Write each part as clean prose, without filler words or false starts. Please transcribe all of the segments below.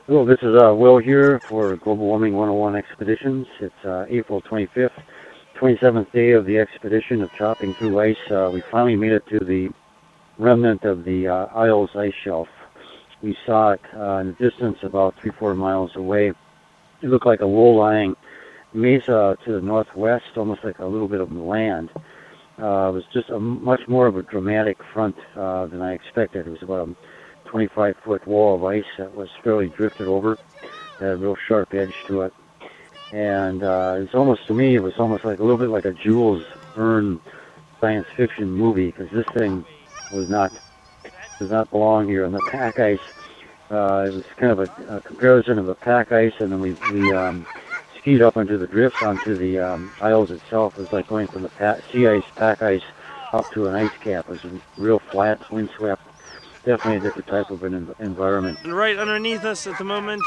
Hello, this is Will here for Global Warming 101 Expeditions. It's April 25th, 27th day of the expedition of chopping through ice. We finally made it to the remnant of the Isles ice shelf. We saw it in the distance about 3-4 miles away. It looked like a low-lying mesa to the northwest, almost like a little bit of land. It was just a much more of a dramatic front than I expected. It was about a 25-foot wall of ice that was fairly drifted over, had a real sharp edge to it. And it's almost, to me, it was almost like a little bit like a Jules Verne science fiction movie, because this thing does not belong here on the pack ice. It was kind of a comparison of the pack ice, and then we skied up into the drifts onto the Isles itself. It was like going from the sea ice, pack ice, up to an ice cap. It was real flat, windswept. Definitely a different type of an environment. And right underneath us at the moment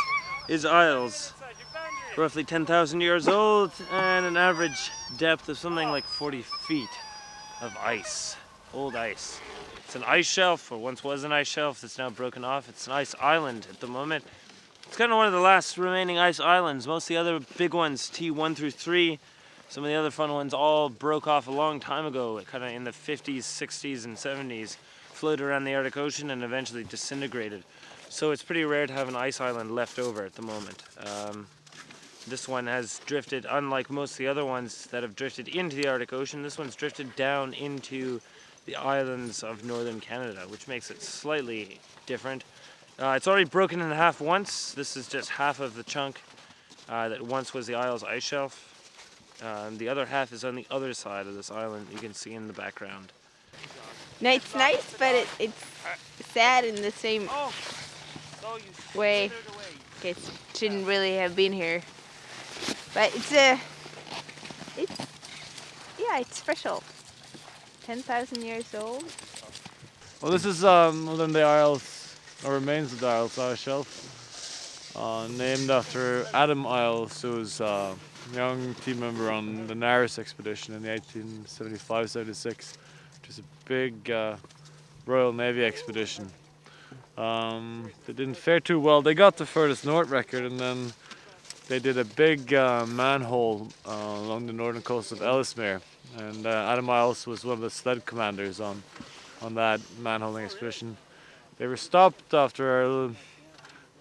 is Isles, roughly 10,000 years old, and an average depth of something like 40 feet of ice, old ice. It's an ice shelf, or once was an ice shelf that's now broken off. It's an ice island at the moment. It's kind of one of the last remaining ice islands. Most of the other big ones, T1 through 3, some of the other fun ones all broke off a long time ago, kind of in the 50s, 60s, and 70s, floated around the Arctic Ocean and eventually disintegrated. So it's pretty rare to have an ice island left over at the moment. This one has drifted, unlike most of the other ones that have drifted into the Arctic Ocean, this one's drifted down into the islands of northern Canada, which makes it slightly different. It's already broken in half once. This is just half of the chunk that once was the Isles ice shelf. The other half is on the other side of this island, you can see in the background. No, it's nice, but it's sad in the same way. Guess shouldn't really have been here, but it's special. 10,000 years old. Well, this is one of the Isles, or remains of the Isles ice shelf, named after Adam Isles, who was a young team member on the Nares expedition in the 1875-76, which is a big Royal Navy expedition. They didn't fare too well. They got the furthest north record, and then they did a big manhole along the northern coast of Ellesmere. And Adam Isles was one of the sled commanders on that manholing expedition. They were stopped after a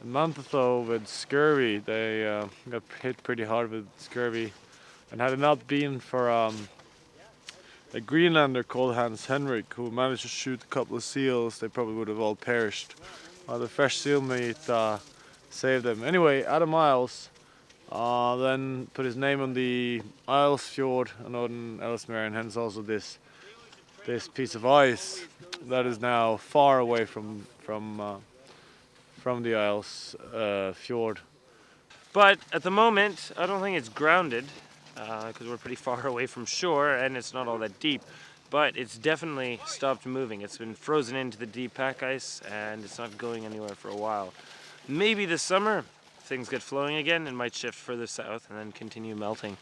month or so with scurvy. They got hit pretty hard with scurvy, and had it not been for a Greenlander called Hans Henrik, who managed to shoot a couple of seals, they probably would have all perished. The fresh seal meat saved them. Anyway, Adam Isles then put his name on the Isles Fjord in northern Ellesmere, and hence also this piece of ice that is now far away from the Isles Fjord. But at the moment, I don't think it's grounded, because we're pretty far away from shore and it's not all that deep. But it's definitely stopped moving. It's been frozen into the deep pack ice and it's not going anywhere for a while. Maybe this summer, if things get flowing again, it might shift further south and then continue melting.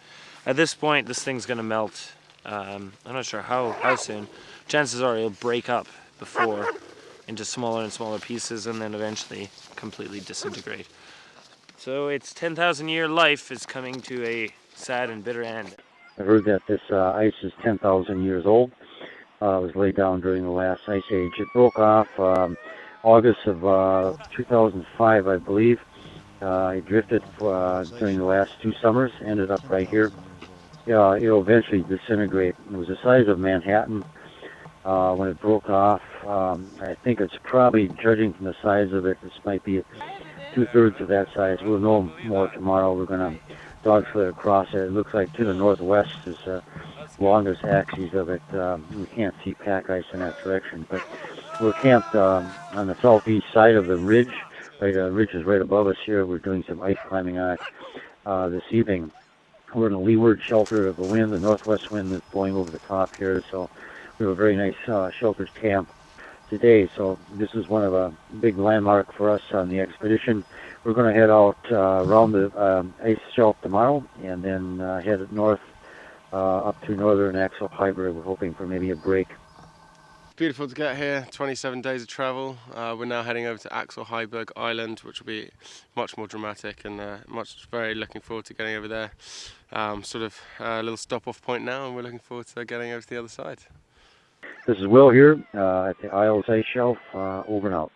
At this point, this thing's gonna melt. I'm not sure how soon. Chances are it'll break up before into smaller and smaller pieces and then eventually completely disintegrate. So its 10,000 year life is coming to a sad and bitter end. I heard that this ice is 10,000 years old. It was laid down during the last ice age. It broke off August of 2005, I believe. It drifted during the last 2 summers, ended up right here. It'll eventually disintegrate. It was the size of Manhattan when it broke off. I think it's probably, judging from the size of it, this might be 2/3 of that size. We'll know more tomorrow. We're going to dog sled across it. It looks like to the northwest is the longest axis of it. We can't see pack ice in that direction, but we're camped on the southeast side of the ridge. Right, the ridge is right above us here. We're doing some ice climbing on it this evening. We're in a leeward shelter of the wind. The northwest wind is blowing over the top here, so we have a very nice sheltered camp today. So this is one of a big landmark for us on the expedition. We're going to head out around the ice shelf tomorrow, and then head north up to northern Axel Hyber. We're hoping for maybe a break Beautiful to get here, 27 days of travel. We're now heading over to Axel Heiberg Island, which will be much more dramatic, and very looking forward to getting over there. Sort of a little stop-off point now, and we're looking forward to getting over to the other side. This is Will here at the Isles Ice Shelf. Over and out.